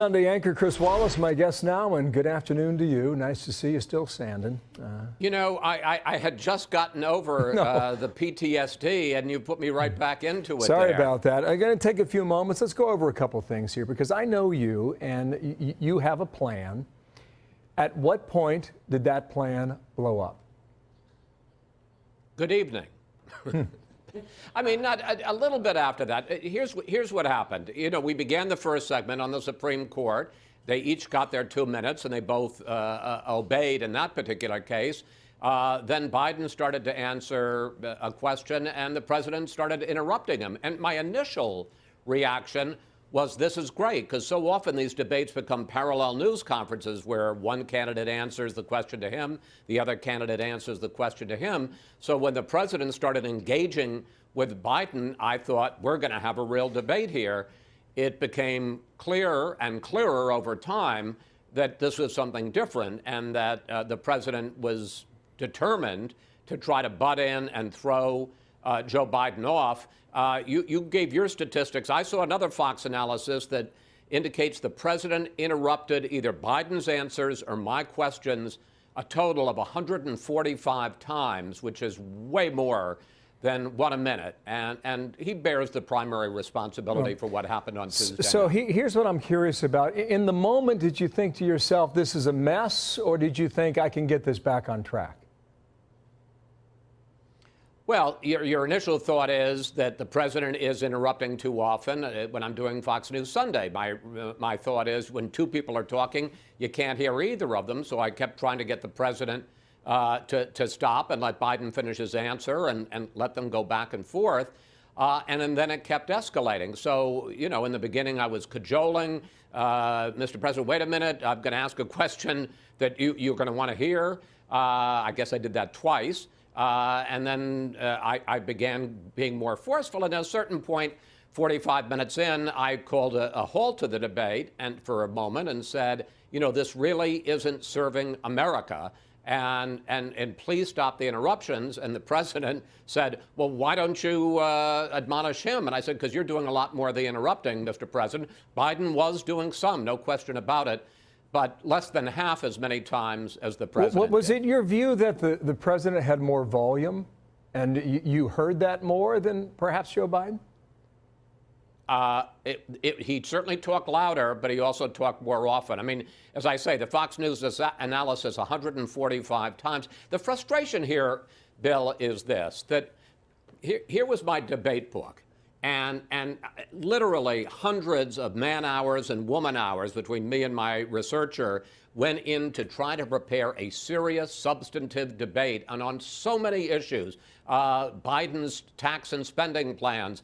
Sunday anchor Chris Wallace, my guest now, and good afternoon to you. Nice to see you still standing. I had just gotten over the PTSD, and you put me right back into it. Sorry about that. I'm going to take a few moments. Let's go over a couple things here, because I know you, and you have a plan. At what point did that plan blow up? Good evening. I mean, not a little bit after that. Here's what happened. We began the first segment on the Supreme Court. They each got their 2 minutes, and they both obeyed in that particular case. Then Biden started to answer a question, and the president started interrupting him. And my initial reaction was, this is great, because so often these debates become parallel news conferences where one candidate answers the question to him, the other candidate answers the question to him. So when the president started engaging with Biden, I thought, we're going to have a real debate here. It became clearer and clearer over time that this was something different, and that the president was determined to try to butt in and throw Joe Biden off. You gave your statistics. I saw another Fox analysis that indicates the president interrupted either Biden's answers or my questions a total of 145 times, which is way more than 1 a minute. And he bears the primary responsibility for what happened on Tuesday. So here's what I'm curious about. In the moment, did you think to yourself, this is a mess, or did you think I can get this back on track? Well, your initial thought is that the president is interrupting too often. When I'm doing Fox News Sunday, my thought is when two people are talking, you can't hear either of them. So I kept trying to get the president to stop and let Biden finish his answer and let them go back and forth. And then it kept escalating. So, in the beginning, I was cajoling. Mr. President, wait a minute. I'm going to ask a question that you're going to want to hear. I guess I did that twice. And then I began being more forceful. And at a certain point, 45 minutes in, I called a halt to the debate and for a moment and said, this really isn't serving America. And please stop the interruptions. And the president said, well, why don't you admonish him? And I said, because you're doing a lot more of the interrupting, Mr. President. Biden was doing some, no question about it, but less than half as many times as the president. Was it your view that the president had more volume, and you heard that more than perhaps Joe Biden? He certainly talked louder, but he also talked more often. I mean, as I say, the Fox News analysis 145 times. The frustration here, Bill, is this, that here was my debate book. And literally hundreds of man hours and woman hours between me and my researcher went in to try to prepare a serious, substantive debate on so many issues. Biden's tax and spending plans,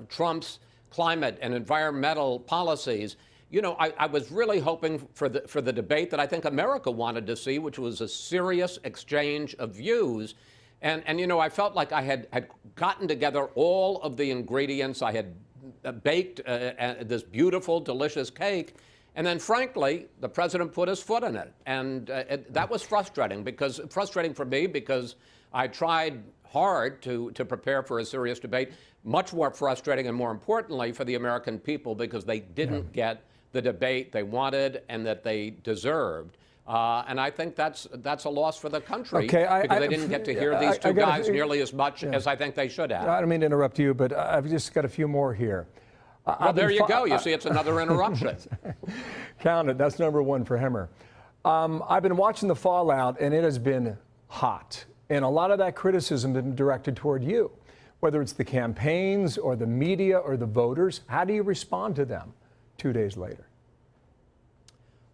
Trump's climate and environmental policies. I was really hoping for the debate that I think America wanted to see, which was a serious exchange of views. And I felt like I had gotten together all of the ingredients. I had baked this beautiful, delicious cake. And then, frankly, the president put his foot in it. And that was frustrating for me because I tried hard to prepare for a serious debate. Much more frustrating and more importantly for the American people because they didn't get the debate they wanted and that they deserved. And I think that's a loss for the country because they didn't get to hear these two guys nearly as much as I think they should have. I don't mean to interrupt you, but I've just got a few more here. Well, there you go. You see, it's another interruption. Count it. That's number one for Hemmer. I've been watching the fallout, and it has been hot. And a lot of that criticism has been directed toward you, whether it's the campaigns or the media or the voters. How do you respond to them 2 days later?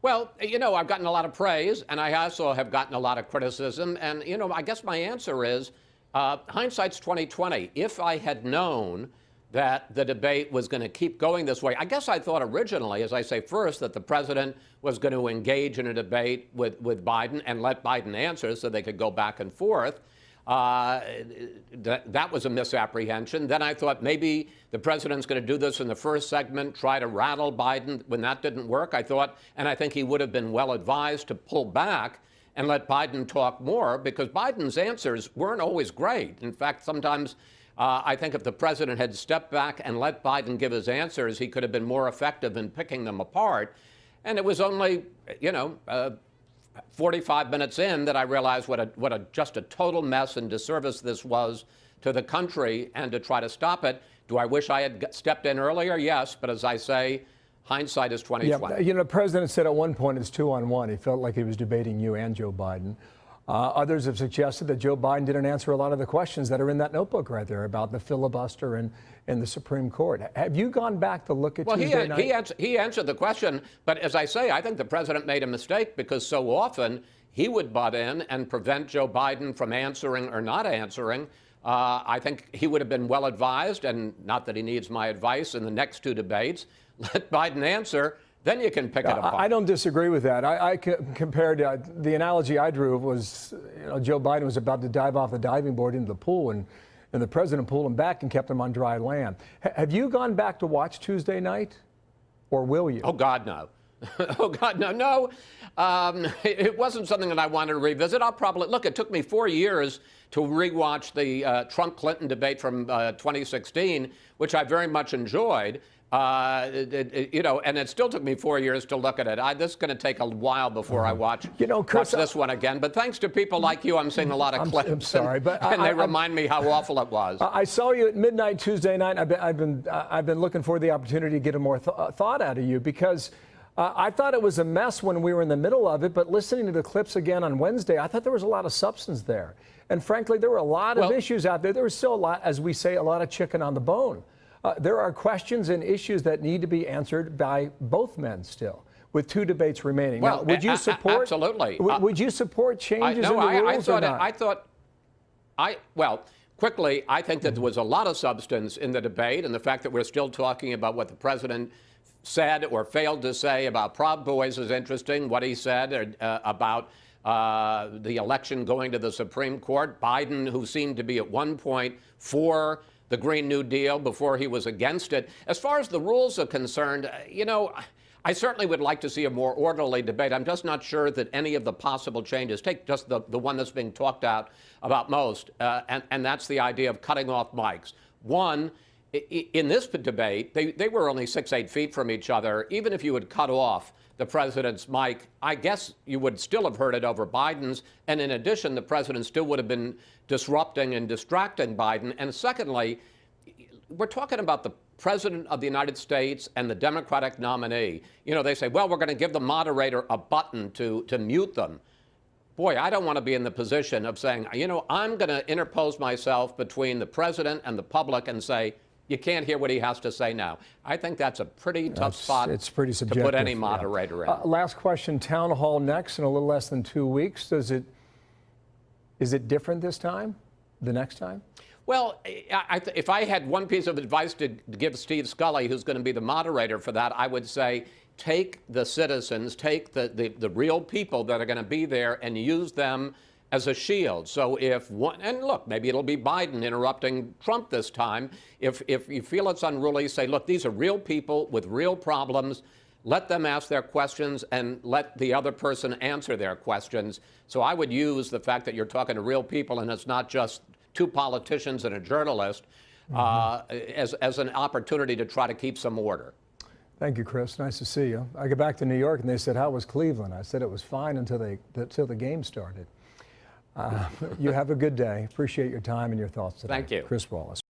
Well, I've gotten a lot of praise, and I also have gotten a lot of criticism. And, I guess my answer is hindsight's 20/20. If I had known that the debate was going to keep going this way, I guess I thought originally, as I say first, that the president was going to engage in a debate with Biden and let Biden answer so they could go back and forth. That was a misapprehension. Then I thought maybe the president's going to do this in the first segment, try to rattle Biden. When that didn't work, I thought, and I think he would have been well advised to pull back and let Biden talk more because Biden's answers weren't always great. In fact, sometimes I think if the president had stepped back and let Biden give his answers, he could have been more effective in picking them apart. And it was only, 45 minutes in that I realized just a total mess and disservice this was to the country, and to try to stop it. Do I wish I had stepped in earlier? Yes, but as I say, hindsight is 20/20. Yeah, the president said at one point it's 2-on-1. He felt like he was debating you and Joe Biden. Others have suggested that Joe Biden didn't answer a lot of the questions that are in that notebook right there about the filibuster and the Supreme Court. Have you gone back to look at Tuesday night? He answered the question, but as I say, I think the president made a mistake because so often he would butt in and prevent Joe Biden from answering or not answering. I think he would have been well advised, and not that he needs my advice in the next two debates. Let Biden answer. Then you can pick it apart. I don't disagree with that. I compared the analogy I drew was, Joe Biden was about to dive off the diving board into the pool, and the president pulled him back and kept him on dry land. Have you gone back to watch Tuesday night, or will you? Oh, God, no. Oh, God, no. No, it wasn't something that I wanted to revisit. I'll probably, look, it took me 4 years to rewatch the Trump-Clinton debate from 2016, which I very much enjoyed. And it still took me 4 years to look at it. This is going to take a while before I watch this one again. But thanks to people like you, I'm seeing a lot of clips. I'm sorry, but they remind me how awful it was. I saw you at midnight Tuesday night. I've been looking for the opportunity to get a more thought out of you, because I thought it was a mess when we were in the middle of it. But listening to the clips again on Wednesday, I thought there was a lot of substance there. And frankly, there were a lot of issues out there. There was still a lot, as we say, a lot of chicken on the bone. There are questions and issues that need to be answered by both men still, with two debates remaining. Well, now, would you support? Absolutely. Would you support changes in the rules or not? Quickly, I think that there was a lot of substance in the debate, and the fact that we're still talking about what the president said or failed to say about Proud Boys is interesting. What he said about the election going to the Supreme Court. Biden, who seemed to be at one point for the Green New Deal before he was against it. As far as the rules are concerned, I certainly would like to see a more orderly debate. I'm just not sure that any of the possible changes, take just the one that's being talked about most, and that's the idea of cutting off mics. One, in this debate, they were only 6-8 feet from each other. Even if you had cut off the president's mic, I guess you would still have heard it over Biden's. And in addition, the president still would have been disrupting and distracting Biden. And secondly, we're talking about the president of the United States and the Democratic nominee. They say, well, we're going to give the moderator a button to mute them. Boy, I don't want to be in the position of saying, I'm going to interpose myself between the president and the public and say, you can't hear what he has to say now. I think that's a pretty tough spot it's pretty subjective, to put any moderator in. Last question, town hall next in a little less than 2 weeks. Is it different this time, the next time? Well, if I had one piece of advice to give Steve Scully, who's going to be the moderator for that, I would say take the citizens, take the real people that are going to be there and use them as a shield. So if one, and look, maybe it'll be Biden interrupting Trump this time. If you feel it's unruly, say, look, these are real people with real problems. Let them ask their questions and let the other person answer their questions. So I would use the fact that you're talking to real people and it's not just two politicians and a journalist as an opportunity to try to keep some order. Thank you, Chris. Nice to see you. I got back to New York and they said, how was Cleveland? I said it was fine until the game started. You have a good day. Appreciate your time and your thoughts today. Thank you. Chris Wallace.